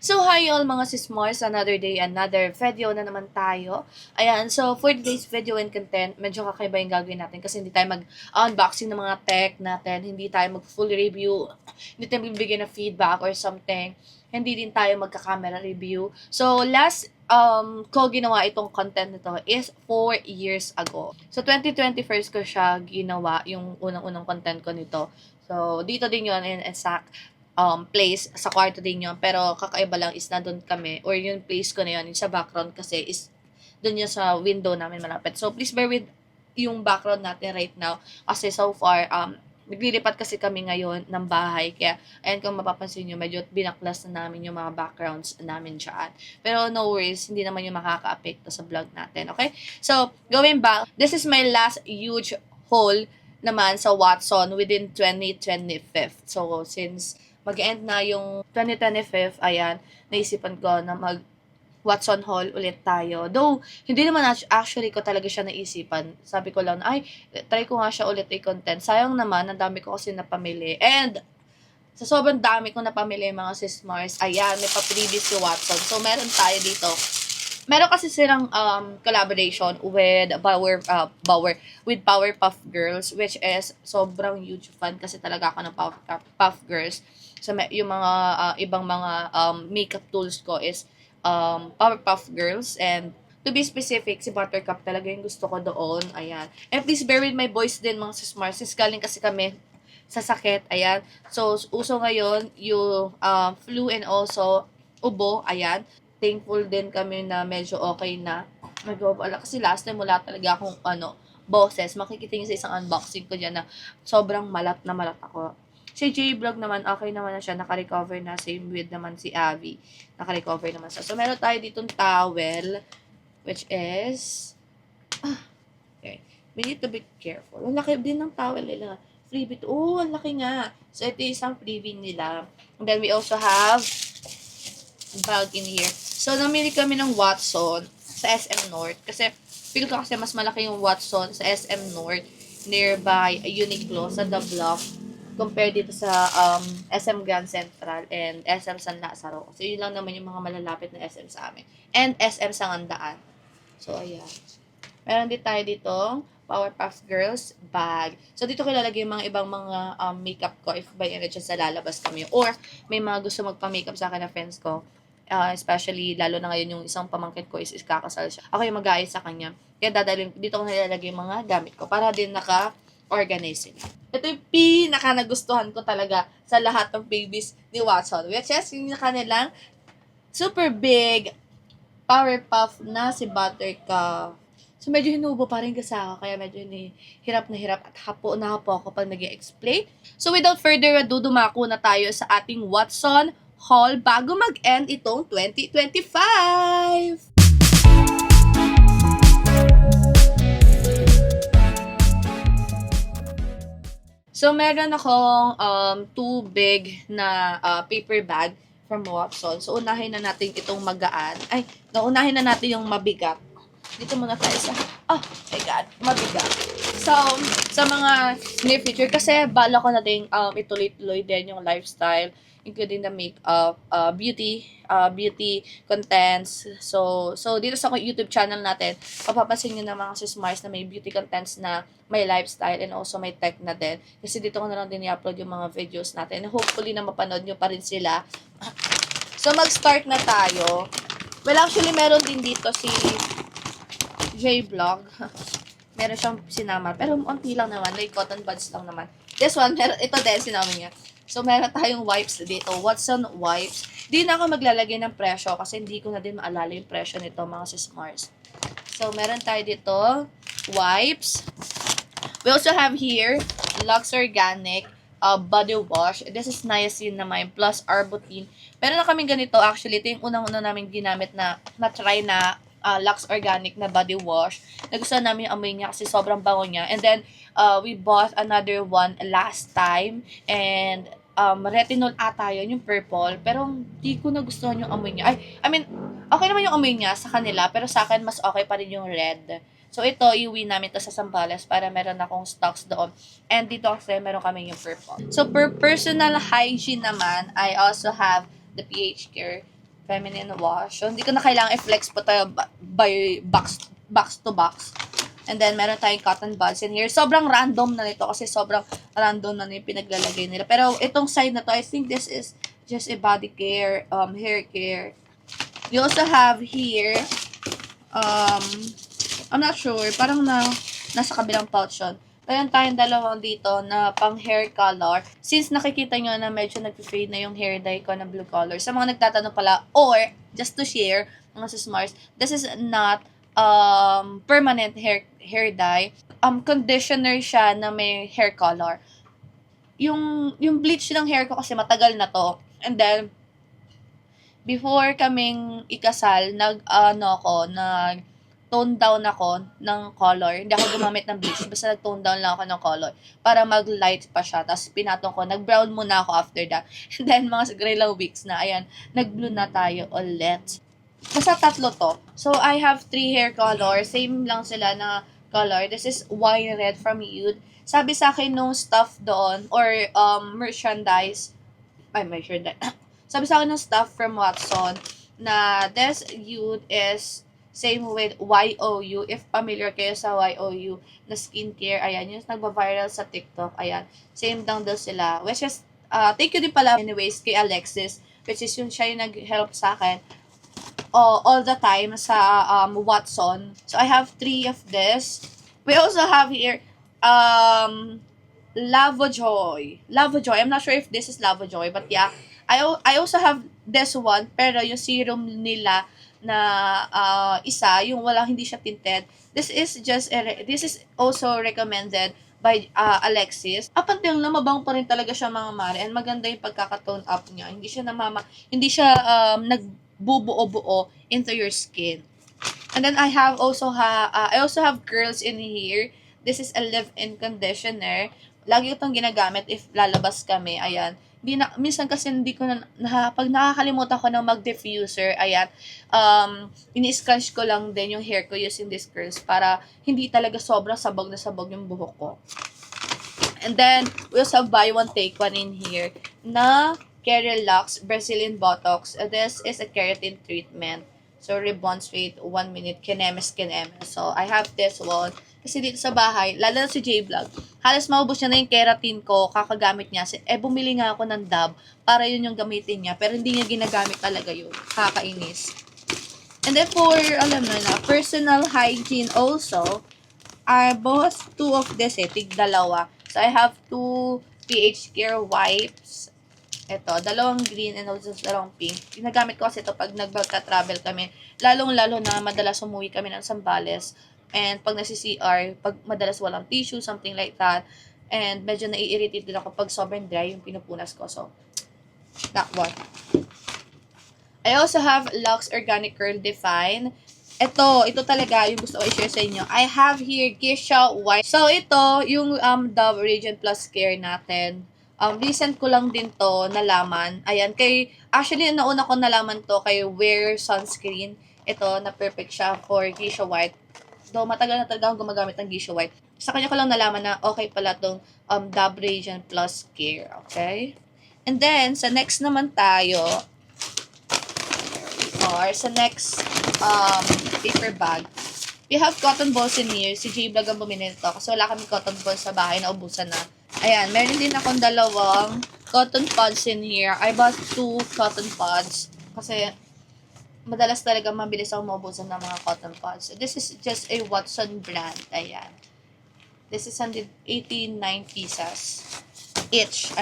So, hi all mga sismars, another day, another video na naman tayo. Ayan, so for today's video and content, medyo kakaiba yung gagawin natin kasi hindi tayo mag-unboxing ng mga tech natin, hindi tayo mag-full review, hindi tayo magbibigay ng feedback or something, hindi din tayo magka-camera review. So, last ko ginawa itong content nito is 4 years ago. So, 2021 ko siya ginawa, yung unang-unang content ko nito. So, dito din yun in exact place sa kwarto din yun. Pero kakaiba lang is na doon kami or yung place ko na yun, yung sa background kasi is doon yun sa window namin malapit. So please bear with yung background natin right now kasi so far naglilipat kasi kami ngayon ng bahay. Kaya, ayan kung mapapansin nyo, medyo binaklas na namin yung mga backgrounds namin dyan. Pero no worries, hindi naman yung makaka-apekto sa vlog natin, okay? So, going back, this is my last huge haul naman sa Watson within 2025. So, since mag-end na yung 2025, ayan, naisipan ko na Watson Hall ulit tayo. Though, hindi naman actually ko talaga siya naisipan. Sabi ko lang, ay, try ko nga siya ulit i-content. Sayang naman, ang dami ko kasi napamili. And, sa sobrang dami ko napamili mga sismars, ayan, may pa-previous si Watson. So, meron tayo dito. Meron kasi silang collaboration with with Powerpuff Girls, which is sobrang huge fan kasi talaga ako ng Powerpuff Girls. So, yung mga ibang mga makeup tools ko is Powerpuff Girls, and to be specific, si Buttercup talaga yung gusto ko doon. Ayan. And please bear with my voice din mga sismars. Galing kasi kami sa sakit. Ayan. So, uso ngayon yung flu and also ubo. Ayan. Thankful din kami na medyo okay na. Nag-wala. Kasi last time wala talaga akong boses. Makikita niyo sa isang unboxing ko dyan na sobrang malat na malat ako. Si J-Vlog naman, okay naman na siya. Naka-recover na. Same with naman si Abby. Naka-recover naman siya. So, meron tayo ditong towel, which is, okay. We need to be careful. Ang laki din ng towel nila. Freebie. Oh, ang laki nga. So, ito yung isang freebie nila. And then, we also have bag in here. So, namili kami ng Watson sa SM North. Kasi, feel ko kasi mas malaki yung Watson sa SM North nearby Uniqlo sa The Block compare dito sa SM Grand Central and SM San Lazaro. So, yun lang naman yung mga malalapit na SM sa amin. And SM Sangandaan. So, ayan. Meron din tayo dito, Powerpuff Girls bag. So, dito ko ilalagay yung mga ibang mga makeup ko if by any chance lalabas kami. Or, may mga gusto magpa-makeup sa akin na friends ko. Especially, lalo na ngayon yung isang pamangkin ko is kakasal siya. Ako yung mag-aayos sa kanya. Kaya dadalhin, dito ko nilalagay yung mga gamit ko para din naka-organize sila. Ito yung pinaka nagustuhan ko talaga sa lahat ng babies ni Watson. Which is yung kanilang super big Powerpuff na si Buttercup. So, medyo hinubo pa rin kasi ako. Kaya medyo hirap na hirap at hapo na hapo ako pag nag-explain. So, without further ado, dumako na tayo sa ating Watson haul bago mag-end itong 2025. So, meron akong two big na paper bag from Watson. So, unahin na natin itong magaan. Ay, unahin na natin yung mabigat. Dito muna tayo sa, oh my God, mabigat. So, sa mga near future, kasi bala ko na din ituloy-tuloy din yung lifestyle, including the makeup, beauty contents. So dito sa YouTube channel natin, mapapansin nyo na mga sismars na may beauty contents na may lifestyle and also may tech na din. Kasi dito ko na lang din i-upload yung mga videos natin. And hopefully na mapanood nyo pa rin sila. So, mag-start na tayo. Well, actually, meron din dito si J-Vlog. Meron siyang sinama. Pero unti lang naman. Like cotton buds lang naman. This one, ito din sinama niya. So, meron tayong wipes dito. Watson wipes. Di na ako maglalagay ng presyo kasi hindi ko na din maalala yung presyo nito, mga sismars. So, meron tayo dito wipes. We also have here Lux Organic body wash. This is niacin naman plus Arbutin. Meron na kaming ganito actually. Ito yung unang-una namin ginamit na try na Lux Organic na body wash. Nagustuhan namin yung amoy niya kasi sobrang bango niya. And then, we bought another one last time. And, retinol ata yun, yung purple. Pero, hindi ko nagustuhan yung amoy niya. I mean, okay naman yung amoy niya sa kanila. Pero sa akin, mas okay pa rin yung red. So, ito, iuwi namin to sa Zambales para meron akong stocks doon. And dito kasi, meron kami yung purple. So, per personal hygiene naman, I also have the PH Care feminine wash. So, hindi ko na kailangan i-flex pa tayo by box to box. And then, meron tayong cotton buds in here. Sobrang random na nito kasi sobrang random na yung pinaglalagay nila. Pero itong side na to, I think this is just a body care, hair care. You also have here, I'm not sure, parang nasa kabilang pouch yun. Meron tayong dalawang dito na pang hair color. Since nakikita nyo na medyo nag-fade na yung hair dye ko na blue color. Sa mga nagtatanong pala, or just to share, mga sismars, this is not permanent hair dye. Conditioner siya na may hair color. Yung bleach ng hair ko kasi matagal na to. And then, before kaming ikasal, tone down ako ng color. Hindi ako gumamit ng bleach. Basta nag-tone down lang ako ng color para mag-light pa siya. Tapos pinatong ko. Nag-brown muna ako after that. And then, mga ilang weeks na, ayan, nag-blue na tayo ulit. Basta tatlo to. So, I have 3 hair color. Same lang sila na color. This is wine red from Youth. Sabi sa akin nung staff doon, or merchandise, sabi sa akin ng staff from Watson, na this Youth is same with YOU. If familiar kayo sa YOU na skincare, ayan, yung nagba-viral sa TikTok, ayan. Same lang daw sila. Which is, thank you din pala anyways kay Alexis, which is yung siya yung nag-help sa akin all the time sa Watson. So, I have 3 of this. We also have here, Lavojoy. Lavojoy. I'm not sure if this is Lavojoy, but yeah. I also have this one, pero yung serum nila na isa, yung hindi siya tinted. This is also recommended by Alexis. Up until na mabang pa rin talaga siya mga mare, and maganda yung pagkaka-tone up niya. Hindi siya nagbubuo-buo into your skin. And then I also have curls in here. This is a leave-in conditioner. Lagi itong ginagamit if lalabas kami. Ayan. Minsan kasi hindi ko pag nakakalimutan ko ng mag-diffuser, ayan, ini-scrunch ko lang din yung hair ko using these curls para hindi talaga sobrang sabog na sabog yung buhok ko. And then, we also have buy one, take one in here na Kerelux Brazilian Botox. This is a keratin treatment. So, ribbon straight, 1 minute, kinemes. So, I have this one. Kasi dito sa bahay, lalo na si J-Vlog, halos maubos niya na yung keratin ko, kakagamit niya. Bumili nga ako ng dab para yun yung gamitin niya. Pero hindi niya ginagamit talaga yun. Kakainis. And then for, personal hygiene also, I bought 2 of this tig-dalawa. So, I have 2 pH Care wipes. Ito, dalawang green and also dalawang pink. Ginagamit ko kasi ito pag nagta-travel kami. Lalong-lalo na madalas umuwi kami ng Zambales. And pag nasi-CR, pag madalas walang tissue, something like that. And medyo nai-irritate din ako pag sobrang dry yung pinupunas ko. So, that one. I also have Lux Organic Curl Define. Ito talaga yung gusto ko i-share sa inyo. I have here Geisha White. So, ito, yung Dove Radiant Plus Care natin. Recent ko lang din to nalaman. Ayan, actually, nauna ko nalaman to kay Wear Sunscreen. Ito, na perfect siya for Geisha White. Though matagal na talaga akong gumagamit ng Geisha White. Sa kanya ko lang nalaman na okay pala itong Dove Radiant Plus Care. Okay? And then, sa next naman tayo, or sa next paper bag, we have cotton balls in here. Si J-Vlog ang bumili nito kasi wala kami cotton balls sa bahay, naubusan na. Ayan, meron din akong dalawang cotton pods in here. I bought 2 cotton pods kasi madalas talaga mabilis ako maubusan ng mga cotton pods. So, this is just a Watson brand. Ayan. This is 189 pieces. Each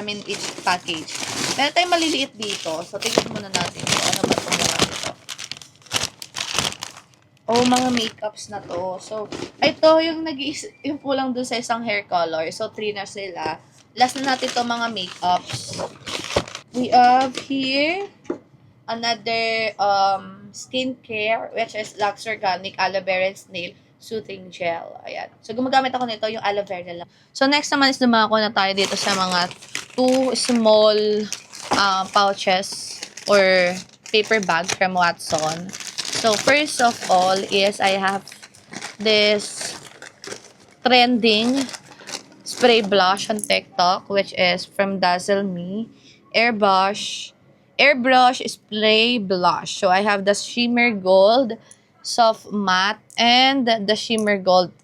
package. Meron tayong maliliit dito. So, tingnan muna natin kung ano ba itong mga ito. Oh, mga makeups na to. So, ito yung kulang dun sa isang hair color. So, 3 na sila. Last na natin itong mga makeups. We have here another skincare, which is Lux Organic Aloe Vera and Snail Soothing Gel. Ayan. So, gumagamit ako nito, yung aloe vera lang. So, next naman is dumako na tayo dito sa mga 2 small pouches or paper bag from Watson. So, first of all is I have this trending spray blush on TikTok, which is from Dazzle Me. Airbrush Airbrush Spray Blush. So, I have the Shimmer Gold, Soft Matte, and the Shimmer Gold.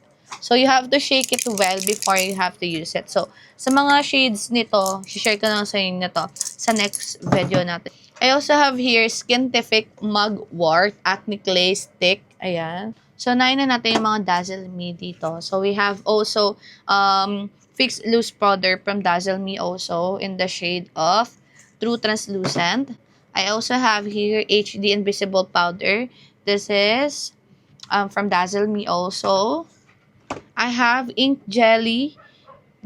So, you have to shake it well before you have to use it. So, sa mga shades nito, share ko na sa inyo to sa next video natin. I also have here Skintific Mugwort Acne Clay Stick. Ayan. So, nain na natin yung mga Dazzle Me dito. So, we have also Fix Loose Powder from Dazzle Me also in the shade of True Translucent. I also have here HD Invisible Powder. This is from Dazzle Me also. I have Ink Jelly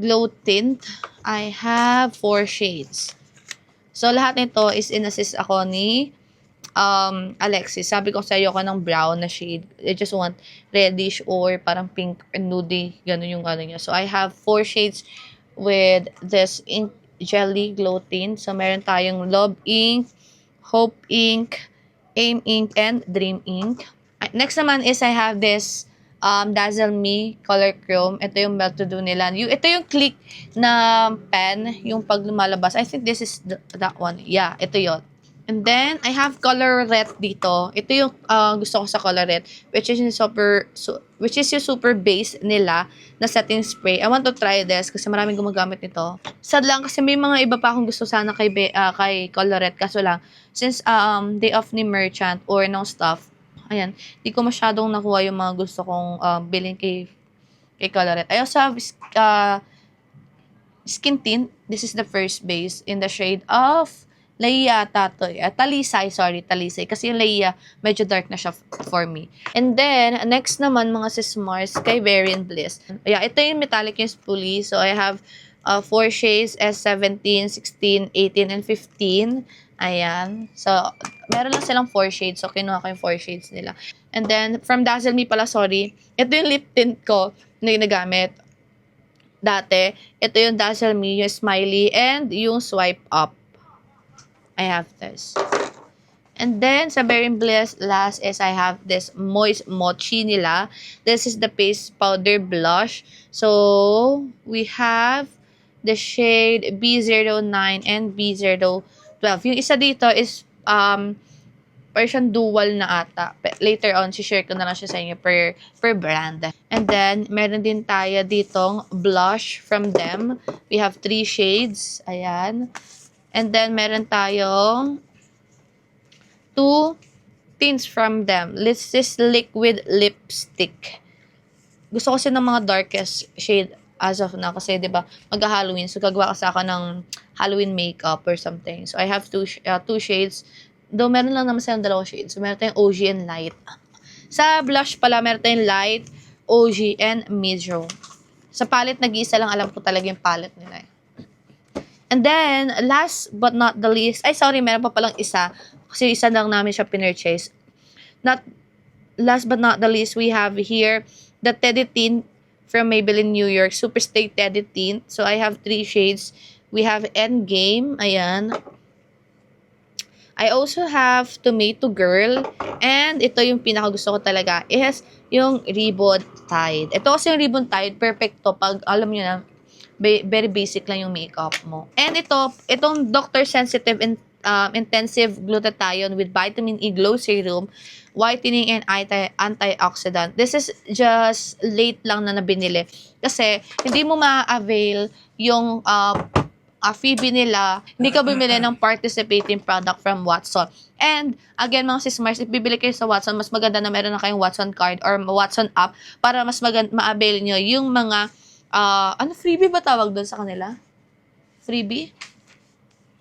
Glow Tint. I have 4 shades. So, lahat nito is in-assist ako ni Alexis. Sabi ko sa iyo ko ng brown na shade. I just want reddish or parang pink and nude. Ganun yung ano niya. So, I have 4 shades with this Ink Jelly Glow Tint. So, meron tayong Love Ink, Hope Ink, Aim Ink, and Dream Ink. Next naman is I have this Dazzle Me Color Chrome. Ito yung melt to do nila. Ito yung click na pen, yung pag lumalabas. I think this is that one. Yeah, ito yon. And then, I have Colorette dito. Ito yung gusto ko sa Colorette, which is yung super base nila na setting spray. I want to try this kasi maraming gumagamit nito. Sad lang kasi may mga iba pa akong gusto sana kay Colorette. Kaso lang, since day off ni merchant or no stuff, ayan, di ko masyadong nakuha yung mga gusto kong bilhin kay Colorette. I also have Skin Tint. This is the first base in the shade of Talisay. Kasi yung Leia, medyo dark na siya for me. And then, next naman, mga sis Mars, kay Varian Bliss. Yeah, ito yung metallic yung spoolie. So, I have 4 shades, S17, 16, 18, and 15. Ayan. So, meron lang silang 4 shades. So, kinuha ko yung 4 shades nila. And then, from Dazzle Me pala, sorry. Ito yung lip tint ko na ginagamit dati. Ito yung Dazzle Me, yung Smiley, and yung Swipe Up. I have this. And then, sa Berry Bliss, last is I have this Moist Mochi nila. This is the Paste Powder Blush. So, we have the shade B09 and B012. Yung isa dito is version dual na ata. Later on, share ko na lang siya sa inyo per brand. And then, meron din tayo ditong blush from them. We have 3 shades. Ayan. And then, meron tayong 2 tints from them. This is liquid lipstick. Gusto ko kasi ng mga darkest shade as of now. Kasi, di ba, mag-Halloween. So, gagawa kasi ako ng Halloween makeup or something. So, I have 2 shades. Though, meron lang naman silang 2 shades. So, meron tayong OG and light. Sa blush pala, meron tayong light, OG, and medium. Sa palette, nag-iisa lang alam ko talaga yung palette nila eh. And then, last but not the least, meron pa palang isa. Kasi isa lang namin siya pinurchase. Last but not the least, we have here the Teddy Tint from Maybelline New York. Super Stay Teddy Tint. So, I have 3 shades. We have Endgame. Ayan. I also have Tomato Girl. And ito yung pinakagusto ko talaga is yung Ribbon Tide. Ito kasi yung Ribbon Tide, perfect to pag alam nyo na, very basic lang yung makeup mo. And itong Dr. Sensitive Intensive Glutathione with Vitamin E Glow Serum, whitening and antioxidant. This is just late lang na nabinili. Kasi, hindi mo ma-avail yung freebie nila. Hindi ka bumili ng participating product from Watson. And, again, mga sis Mars, if bibili kayo sa Watson, mas maganda na meron na kayong Watson card or Watson app para mas ma-avail nyo yung mga freebie ba tawag doon sa kanila? Freebie?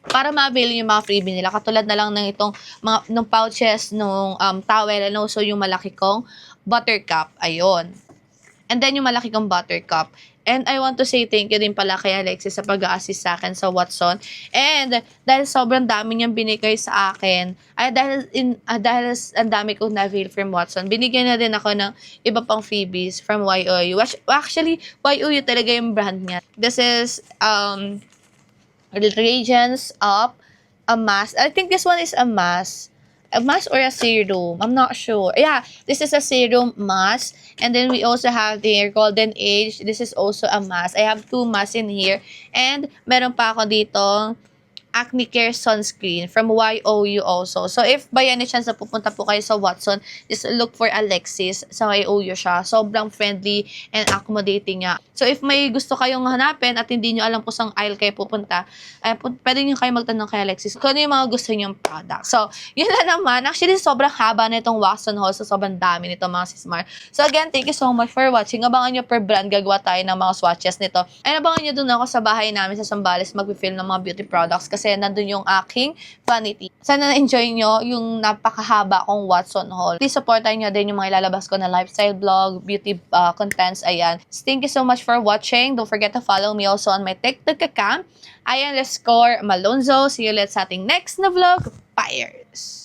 Para ma-avail yung mga freebie nila. Katulad na lang ng itong ng pouches, nung towel, and also yung malaki kong buttercup. Ayun. And then yung malaki kong buttercup. And I want to say thank you din pala kay Alexis sa pag-a-assist sa akin sa Watson. And dahil sobrang dami niyang binigay sa akin, dahil ang dami kong na-avail from Watson, binigyan na din ako ng iba pang freebies from YOU. Actually, YOU talaga yung brand niya. This is Radiance Up, a mask. I think this one is a mask. A mask or a serum? I'm not sure. Yeah, this is a serum mask. And then we also have the Golden Age. This is also a mask. I have 2 masks in here. And meron pa ako dito Acne Care Sunscreen from YOU also. So, if by any chance na pupunta po kayo sa Watson, just look for Alexis. Sa YOU siya. Sobrang friendly and accommodating nga. So, if may gusto kayong hanapin at hindi nyo alam kung saan aisle kayo pupunta, pwede nyo kayo magtanong kay Alexis kung ano yung mga gusto nyong product. So, yun lang naman. Actually, sobrang haba na itong Watson haul. So, sobrang dami nito mga sismar. So, again, thank you so much for watching. Abangan nyo per brand. Gagawa tayo ng mga swatches nito. And abangan nyo dun ako sa bahay namin sa Zambales mag-film ng mga beauty products kasi nandun yung aking vanity. Sana na-enjoy nyo yung napakahaba kong Watson haul. Please supportan nyo din yung mga ilalabas ko na lifestyle vlog, beauty contents. Ayan. So, thank you so much for watching. Don't forget to follow me also on my TikTok account. Ayan, let's score Malonzo. See you ulit sa ating next na vlog. Fires!